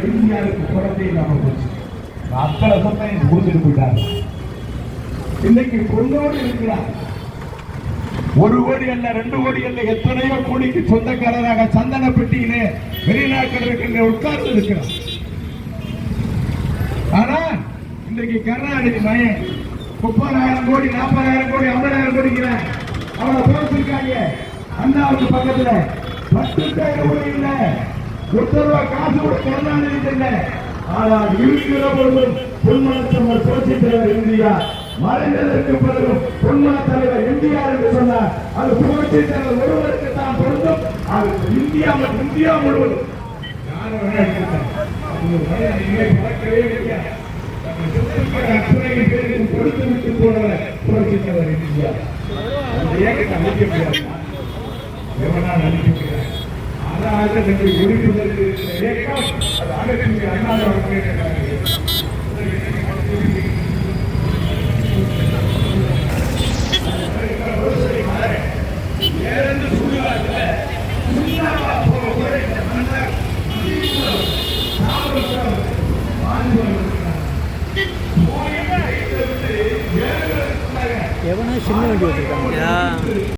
இந்தியாவுக்கு குழந்தை இல்லாம போச்சு. அத்தனை சொத்தையும் கொடுத்துட்டு போயிட்டாங்க. இன்னைக்கு பொண்ணோடு இருக்கிறார். 1 கோடி அல்ல, 2 கோடி அல்ல, எத்தனையோ கோடிக்கு சொந்தக்காரராக சந்தன பெட்டியிலே வெளிநாட்டில் உட்கார்ந்து இருக்கிறார். ஆனா இன்றைக்கு கருணாநிதி மயன் 30,000 கோடி, 40,000 கோடி, 50,000 கோடிங்கிற அவனை போட்டிருக்காங்க. அண்ணாவுக்கு பக்கத்துல 10,000 கோடி இல்ல, 1 ரூபா காசு கூட கருணாநிதி இல்லை. ஆனால் இருக்கிற பொழுதும் பொன்மனத்தவர் புரட்சி தலைவர் இந்தியா, மறைந்ததற்கு பிறகு பொன்மன தலைவர் எம்ஜிஆர் என்று சொன்னார். அது புரட்சி தலைவர் ஒருவருக்கு தான் பொருந்தும். அது இந்தியா மற்றும் இந்தியா முழுவதும் பறக்கவே முடியாது. அத்தனை பேருக்கு கொடுத்து விட்டு போன புரட்சி தலைவர் இந்தியா. அந்த இயக்கத்தை அழிக்க முடியாது, எவனால் அழிக்க முடியாது. அதாக ஒழிப்பதற்கு இயக்கம் அது அகற்றி அண்ணாவை எவனா சின்ன வண்டி வச்சிருக்காங்க.